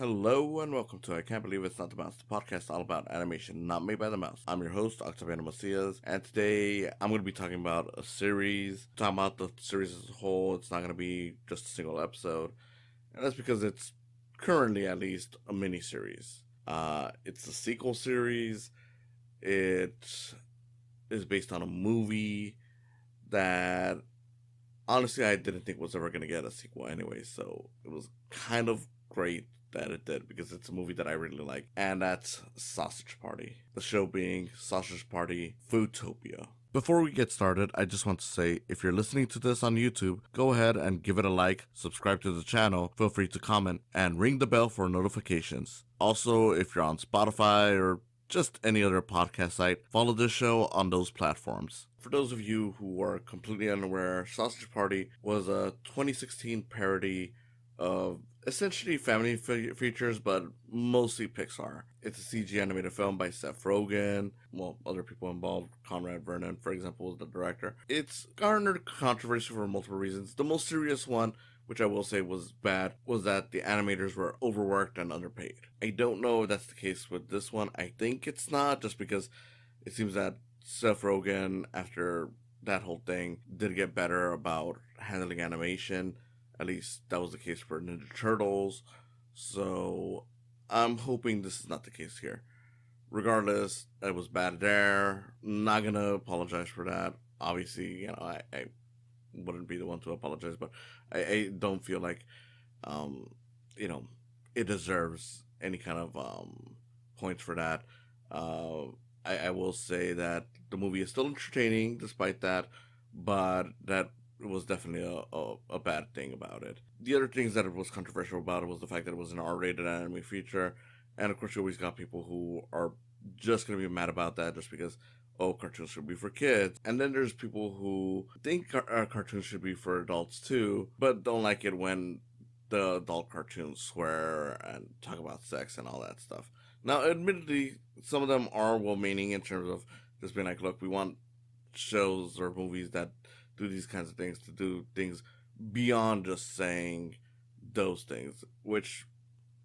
Hello and welcome to I Can't Believe It's Not the Mouse, the podcast all about animation not made by the mouse. I'm your host, Octaviano, and today I'm going to be talking about a series, talking about the series as a whole. It's not going to be just a single episode, and that's because it's currently at least a mini-series. It's a sequel series. It is based on a movie that honestly I didn't think was ever going to get a sequel anyway, so it was kind of great that it did because it's a movie that I really like, and that's Sausage Party. The show being Sausage Party Foodtopia. Before we get started, I just want to say if you're listening to this on YouTube, go ahead and give it a like, subscribe to the channel, feel free to comment, and ring the bell for notifications. Also, if you're on Spotify or just any other podcast site, follow this show on those platforms. For those of you who are completely unaware, Sausage Party was a 2016 parody of essentially family features, but mostly Pixar. It's a CG animated film by Seth Rogen. Well, other people involved, Conrad Vernon, for example, was the director. It's garnered controversy for multiple reasons. The most serious one, which I will say was bad, was that the animators were overworked and underpaid. I don't know if that's the case with this one. I think it's not, just because it seems that Seth Rogen, after that whole thing, did get better about handling animation. At least that was the case for Ninja Turtles. So I'm hoping this is not the case here. Regardless, it was bad there. Not gonna apologize for that. Obviously, I wouldn't be the one to apologize, but I don't feel like, um, it deserves any kind of points for that. I will say that the movie is still entertaining despite that, but that it was definitely a bad thing about it. The other things that it was controversial about it was the fact that it was an R-rated anime feature, and of course you always got people who are just going to be mad about that just because, oh, cartoons should be for kids. And then there's people who think cartoons should be for adults too, but don't like it when the adult cartoons swear and talk about sex and all that stuff. Now, admittedly, some of them are well-meaning in terms of just being like, look, we want shows or movies that do these kinds of things, to do things beyond just saying those things, which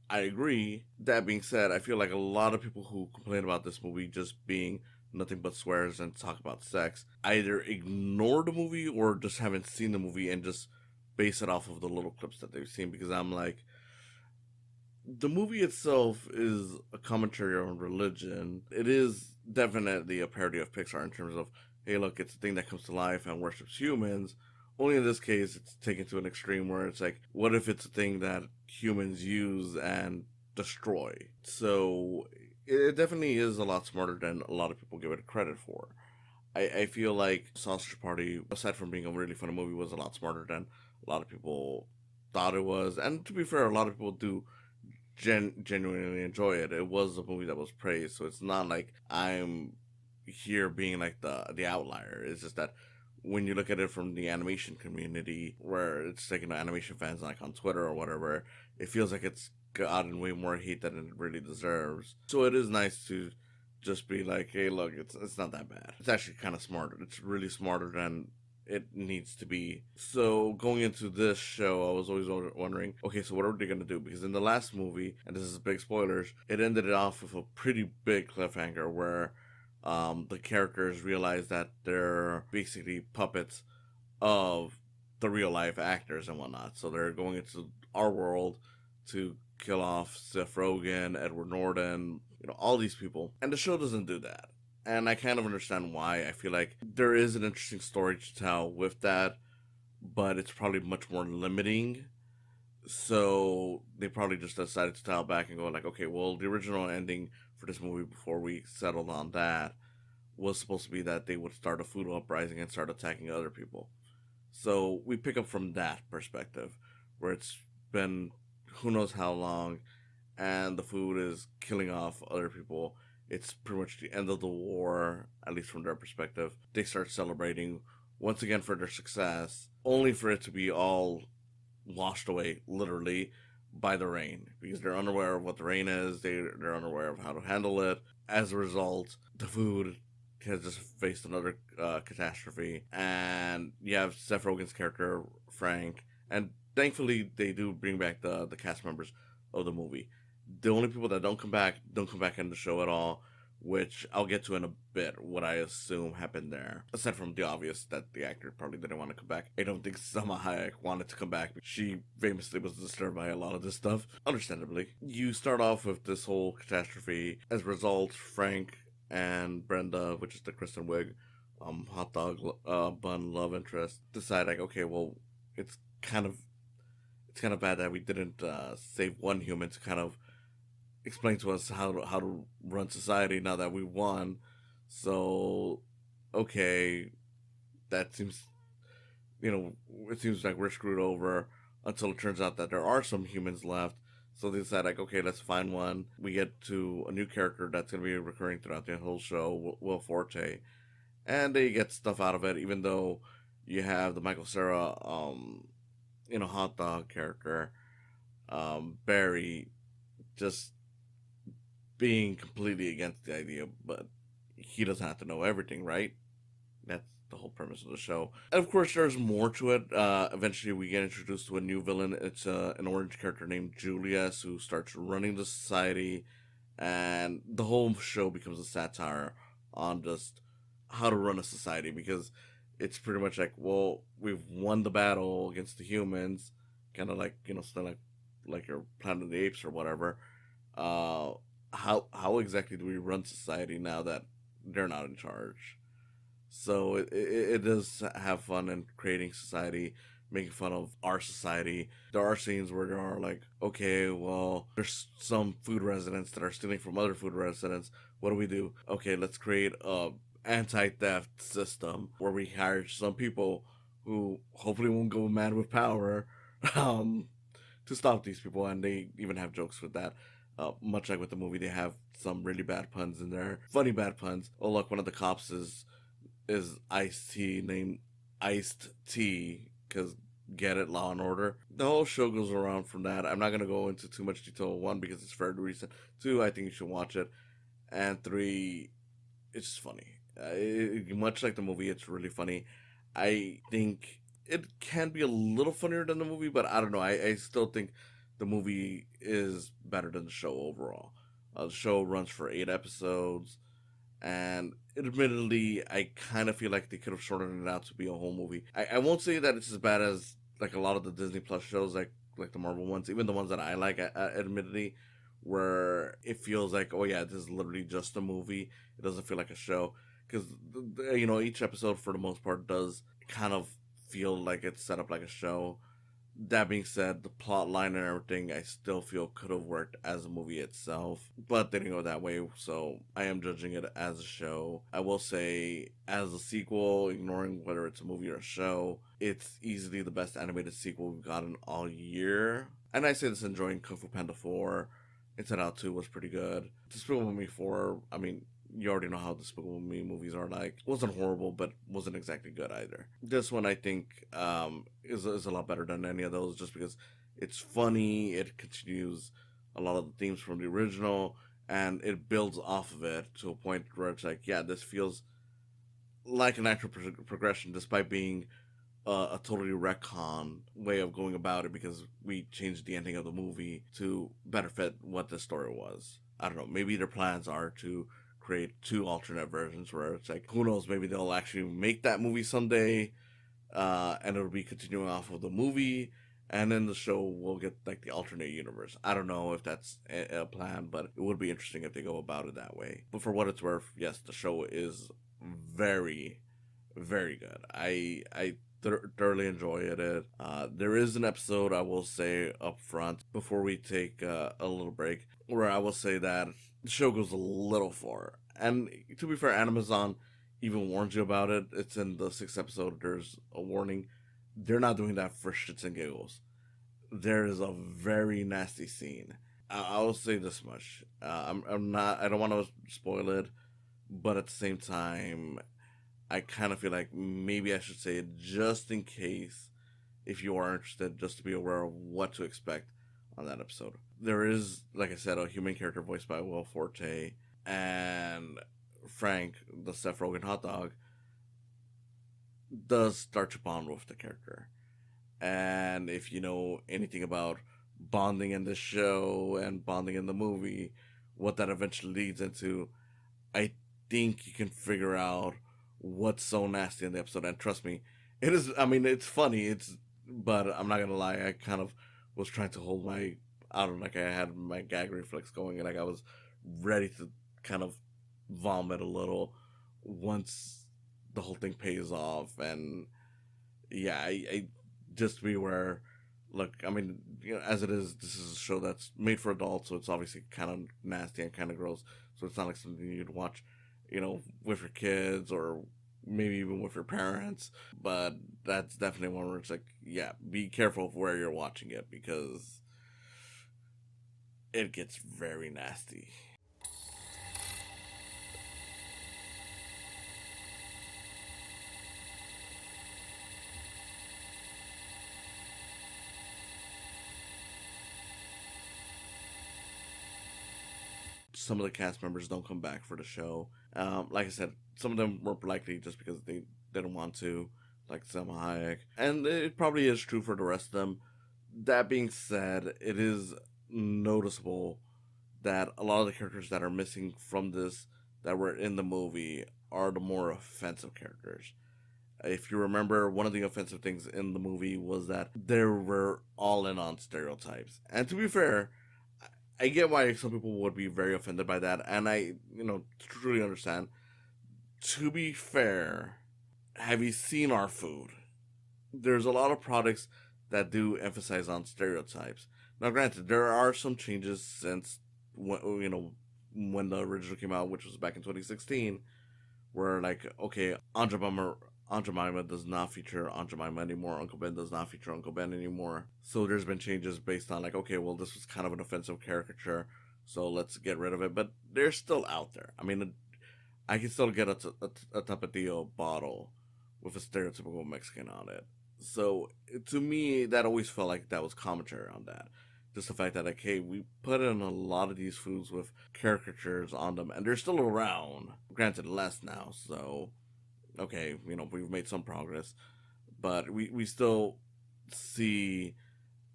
I agree. That being said, I feel like a lot of people who complain about this movie just being nothing but swears and talk about sex either ignore the movie or just haven't seen the movie and just base it off of the little clips that they've seen, because I'm like, the movie itself is a commentary on religion. It is definitely a parody of Pixar in terms of, hey, look, it's a thing that comes to life and worships humans. Only in this case, it's taken to an extreme where it's like, what if it's a thing that humans use and destroy? So it definitely is a lot smarter than a lot of people give it credit for. I feel like Sausage Party, aside from being a really funny movie, was a lot smarter than a lot of people thought it was. And to be fair, a lot of people do genuinely enjoy it. It was a movie that was praised, so it's not like I'm here being like the outlier. It's just that when you look at it from the animation community, where it's like, animation fans like on Twitter or whatever, it feels like it's gotten way more hate than it really deserves. So it is nice to just be like, hey, look, it's not that bad. It's actually kind of smarter. It's really smarter than it needs to be. So going into this show, I was always wondering, okay, so what are they going to do? Because in the last movie, and this is big spoilers, it ended it off with a pretty big cliffhanger where the characters realize that they're basically puppets of the real life actors and whatnot. So they're going into our world to kill off Seth Rogen, Edward Norton, all these people. And the show doesn't do that. And I kind of understand why. I feel like there is an interesting story to tell with that, but it's probably much more limiting. So they probably just decided to dial back and go like, okay, well, the original ending for this movie, before we settled on that, was supposed to be that they would start a food uprising and start attacking other people. So we pick up from that perspective, where it's been who knows how long, and the food is killing off other people. It's pretty much the end of the war, at least from their perspective. They start celebrating once again for their success, only for it to be all washed away, literally, by the rain. Because they're unaware of what the rain is, they're unaware of how to handle it. As a result, the food has just faced another catastrophe. And you have Seth Rogen's character, Frank, and thankfully they do bring back the cast members of the movie. The only people that don't come back in the show at all, which I'll get to in a bit, what I assume happened there. Aside from the obvious that the actor probably didn't want to come back. I don't think Salma Hayek wanted to come back. She famously was disturbed by a lot of this stuff, understandably. You start off with this whole catastrophe. As a result, Frank and Brenda, which is the Kristen Wiig, hot dog bun love interest, decide like, okay, well, it's kind of bad that we didn't save one human to kind of explain to us how to run society now that we won. So, okay, that seems, it seems like we're screwed over until it turns out that there are some humans left. So they decide like, okay, let's find one. We get to a new character that's going to be recurring throughout the whole show, Will Forte, and they get stuff out of it, even though you have the Michael Cera, hot dog character, Barry, just being completely against the idea, but he doesn't have to know everything, right? That's the whole premise of the show. And of course, there's more to it. Eventually, we get introduced to a new villain. It's an orange character named Julius who starts running the society, and the whole show becomes a satire on just how to run a society, because it's pretty much like, well, we've won the battle against the humans, kind of like, still like your Planet of the Apes or whatever. How exactly do we run society now that they're not in charge? So it does have fun in creating society, making fun of our society. There are scenes where there are like, okay, well, there's some food residents that are stealing from other food residents. What do we do? Okay, let's create a anti-theft system where we hire some people who hopefully won't go mad with power, to stop these people, and they even have jokes with that. Much like with the movie, they have some really bad puns in there, funny bad puns. Oh look, one of the cops is Iced Tea, named Iced Tea, because get it, Law and Order. The whole show goes around from that. I'm not gonna go into too much detail. One, because it's fairly recent. Two, I think you should watch it, and three, it's just funny. Much like the movie, it's really funny. I think it can be a little funnier than the movie, but I don't know. I still think the movie is better than the show overall. The show runs for 8 episodes, and admittedly, I kind of feel like they could have shortened it out to be a whole movie. I won't say that it's as bad as like a lot of the Disney Plus shows, like the Marvel ones, even the ones that I like, admittedly, where it feels like, oh yeah, this is literally just a movie. It doesn't feel like a show, because each episode for the most part does kind of feel like it's set up like a show. That being said, the plot line and everything, I still feel could have worked as a movie itself, but they didn't go that way, so I am judging it as a show. I will say, as a sequel, ignoring whether it's a movie or a show, it's easily the best animated sequel we've gotten all year. And I say this enjoying Kung Fu Panda 4. Inside Out 2 was pretty good. Despicable Me 4, I mean, you already know how Despicable Me movies are like. Wasn't horrible, but wasn't exactly good either. This one, I think, is a lot better than any of those, just because it's funny, it continues a lot of the themes from the original, and it builds off of it to a point where it's like, yeah, this feels like an actual progression, despite being a totally retcon way of going about it, because we changed the ending of the movie to better fit what the story was. I don't know, maybe their plans are to create 2 alternate versions where it's like, who knows, maybe they'll actually make that movie someday, and it'll be continuing off of the movie, and then the show will get like the alternate universe. I don't know if that's a plan, but it would be interesting if they go about it that way. But for what it's worth, yes, the show is very, very good. I thoroughly enjoyed it. There is an episode, I will say up front, before we take a little break, where I will say that the show goes a little far. And to be fair, Amazon even warns you about it. It's in the 6th episode. There's a warning. They're not doing that for shits and giggles. There is a very nasty scene. I'll say this much. I'm not. I don't want to spoil it, but at the same time, I kind of feel like maybe I should say it just in case, if you are interested, just to be aware of what to expect on that episode. There is, like I said, a human character voiced by Will Forte, and Frank, the Seth Rogen hot dog, does start to bond with the character. And if you know anything about bonding in the show and bonding in the movie, what that eventually leads into, I think you can figure out what's so nasty in the episode. And trust me, it is. I mean, it's funny. But I'm not gonna lie. I kind of was trying to hold my, I don't know, like I had my gag reflex going, and like I was ready to kind of vomit a little once the whole thing pays off. And yeah, I just beware. Look, I mean, as it is, this is a show that's made for adults, so it's obviously kind of nasty and kind of gross. So it's not like something you'd watch, with your kids or maybe even with your parents. But that's definitely one where it's like, yeah, be careful of where you're watching it because it gets very nasty. Some of the cast members don't come back for the show. Like I said, some of them were likely just because they didn't want to, like Selma Hayek, and it probably is true for the rest of them. That being said, it is noticeable that a lot of the characters that are missing from this that were in the movie are the more offensive characters. If you remember, one of the offensive things in the movie was that they were all in on stereotypes. And to be fair, I get why some people would be very offended by that, and I, truly understand. To be fair, have you seen our food? There's a lot of products that do emphasize on stereotypes. Now, granted, there are some changes since when the original came out, which was back in 2016, where like, okay, Aunt Jemima does not feature Aunt Jemima anymore. Uncle Ben does not feature Uncle Ben anymore. So there's been changes based on like, okay, well, this was kind of an offensive caricature, so let's get rid of it. But they're still out there. I mean, I can still get a Tapatio bottle with a stereotypical Mexican on it. So to me, that always felt like that was commentary on that. Just the fact that like, hey, we put in a lot of these foods with caricatures on them, and they're still around. Granted, less now, so okay, we've made some progress, but we still see,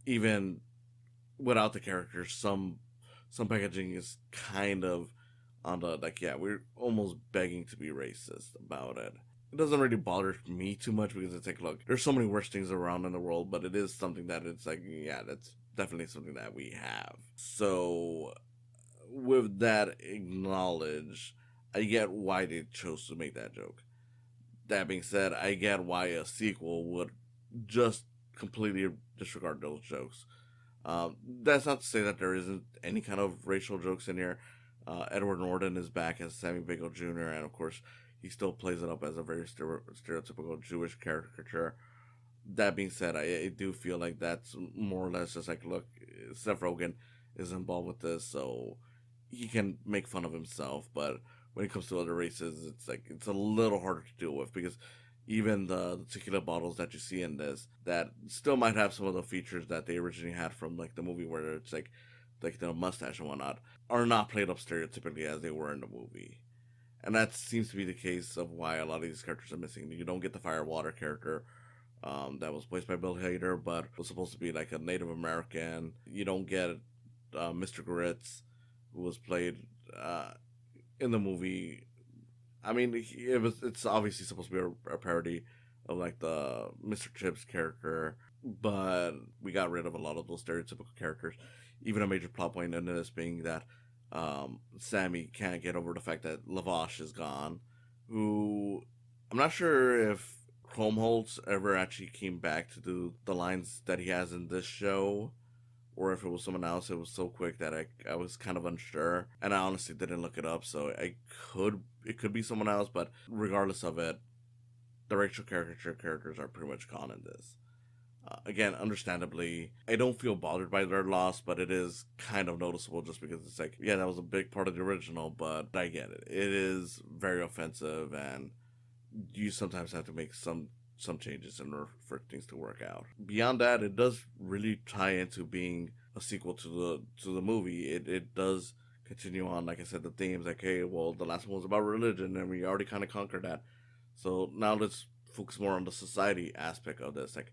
even without the characters, some packaging is kind of on the like, yeah, we're almost begging to be racist about it. It doesn't really bother me too much because it's like, look, there's so many worse things around in the world, but it is something that it's like, yeah, that's definitely something that we have. So with that acknowledged, I get why they chose to make that joke. That being said, I get why a sequel would just completely disregard those jokes. That's not to say that there isn't any kind of racial jokes in here. Edward Norton is back as Sammy Bagel Jr., and of course, he still plays it up as a very stereotypical Jewish caricature. That being said, I do feel like that's more or less just like, look, Seth Rogen is involved with this, so he can make fun of himself, but when it comes to other races, it's like it's a little harder to deal with because even the tequila bottles that you see in this that still might have some of the features that they originally had from like the movie where it's like the mustache and whatnot are not played up stereotypically as they were in the movie. And that seems to be the case of why a lot of these characters are missing. You don't get the fire water character that was voiced by Bill Hader, but was supposed to be like a Native American. You don't get Mr. Gritz, who was played in the movie. I mean, it's obviously supposed to be a parody of like the Mr. Chips character, but we got rid of a lot of those stereotypical characters. Even a major plot point in this being that Sammy can't get over the fact that Lavash is gone, who I'm not sure if Kromholtz ever actually came back to do the lines that he has in this show, or if it was someone else. It was so quick that I was kind of unsure, and I honestly didn't look it up. So it could be someone else, but regardless of it, the racial caricature characters are pretty much gone in this. Again, understandably, I don't feel bothered by their loss, but it is kind of noticeable just because it's like, yeah, that was a big part of the original, but I get it. It is very offensive, and you sometimes have to make some changes in order for things to work out. Beyond that, it does really tie into being a sequel to the movie. It does continue on, like I said, the themes like, hey, well, the last one was about religion, and we already kind of conquered that. So now let's focus more on the society aspect of this. Like,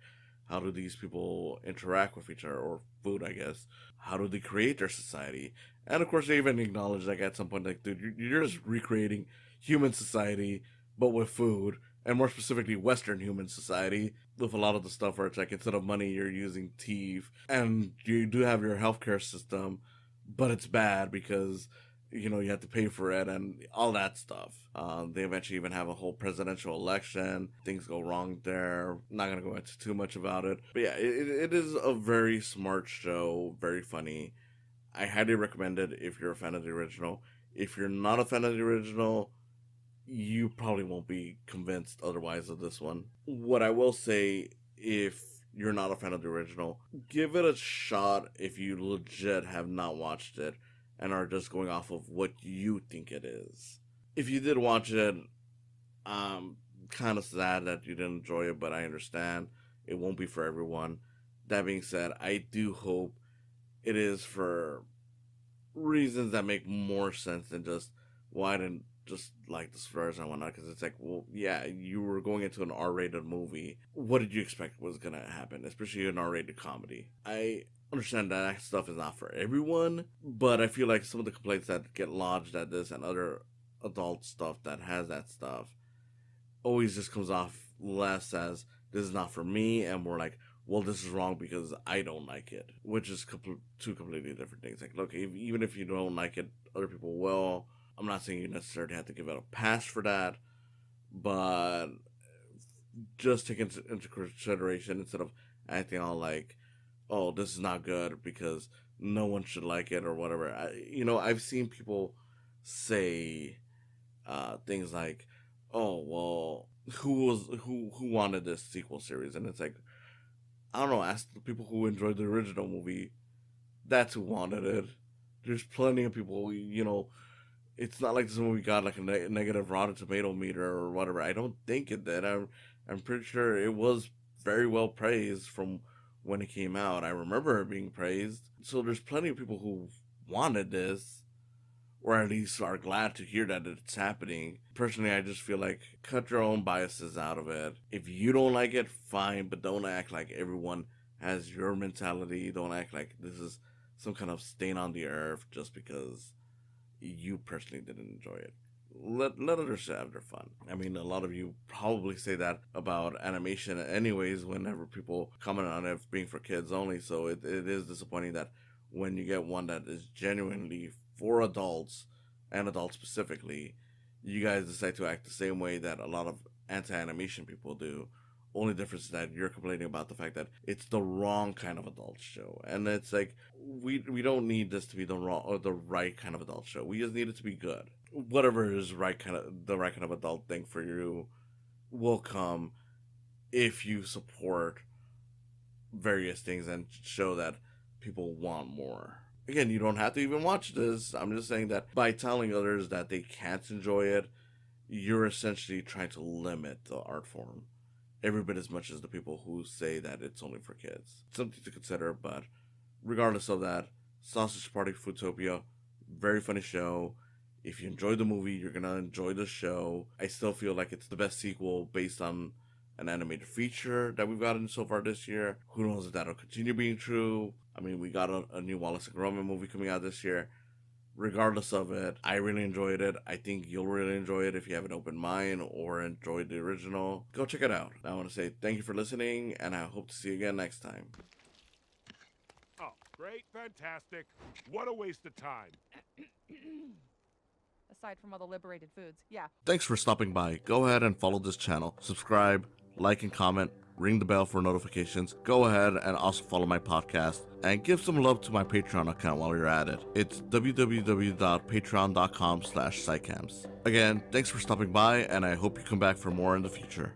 How do these people interact with each other, or food, I guess? How do they create their society? And of course, they even acknowledge, like, at some point, like, dude, you're just recreating human society, but with food, and more specifically, Western human society, with a lot of the stuff where it's like, instead of money, you're using teeth, and you do have your healthcare system, but it's bad because you have to pay for it and all that stuff. They eventually even have a whole presidential election. Things go wrong there. Not going to go into too much about it. But yeah, it is a very smart show, very funny. I highly recommend it if you're a fan of the original. If you're not a fan of the original, you probably won't be convinced otherwise of this one. What I will say, if you're not a fan of the original, give it a shot if you legit have not watched it and are just going off of what you think it is. If you did watch it, I'm kind of sad that you didn't enjoy it, but I understand it won't be for everyone. That being said, I do hope it is for reasons that make more sense than just, well, I didn't just like the slurs and whatnot, because it's like, well, yeah, you were going into an R-rated movie. What did you expect was going to happen, especially an R-rated comedy? I understand that stuff is not for everyone, but I feel like some of the complaints that get lodged at this and other adult stuff that has that stuff always just comes off less as, this is not for me, and more like, well, this is wrong because I don't like it, which is two completely different things. Like, look, even if you don't like it, other people will. I'm not saying you necessarily have to give it a pass for that, but just take into consideration, instead of acting all like, oh, this is not good because no one should like it or whatever. I've seen people say things like, oh, well, who wanted this sequel series? And it's like, I don't know, ask the people who enjoyed the original movie. That's who wanted it. There's plenty of people, it's not like this movie got like a negative Rotten Tomato meter or whatever. I don't think it did. I'm pretty sure it was very well praised from when it came out. I remember it being praised. So there's plenty of people who wanted this, or at least are glad to hear that it's happening. Personally, I just feel like, cut your own biases out of it. If you don't like it, fine, but don't act like everyone has your mentality. Don't act like this is some kind of stain on the earth just because you personally didn't enjoy it. Let others have their fun. I mean, a lot of you probably say that about animation anyways whenever people comment on it being for kids only, so it is disappointing that when you get one that is genuinely for adults, and adults specifically, you guys decide to act the same way that a lot of anti-animation people do. Only difference is that you're complaining about the fact that it's the wrong kind of adult show, and it's like, we don't need this to be the wrong or the right kind of adult show. We just need it to be good. Whatever is the right kind of adult thing for you will come if you support various things and show that people want more. Again, you don't have to even watch this. I'm just saying that by telling others that they can't enjoy it, you're essentially trying to limit the art form every bit as much as the people who say that it's only for kids. Something to consider, but regardless of that, Sausage Party Foodtopia, very funny show. If you enjoyed the movie, you're gonna enjoy the show. I still feel like it's the best sequel based on an animated feature that we've gotten so far this year. Who knows if that'll continue being true. I mean, we got a new Wallace and Gromit movie coming out this year. Regardless of it, I really enjoyed it. I think you'll really enjoy it if you have an open mind or enjoyed the original. Go check it out. I want to say thank you for listening, and I hope to see you again next time. Oh, great, fantastic. What a waste of time. Aside from all the liberated foods, yeah. Thanks for stopping by. Go ahead and follow this channel. Subscribe, like and comment, ring the bell for notifications. Go ahead and also follow my podcast and give some love to my Patreon account while you're at it. It's www.patreon.com/saicams. Again, thanks for stopping by, and I hope you come back for more in the future.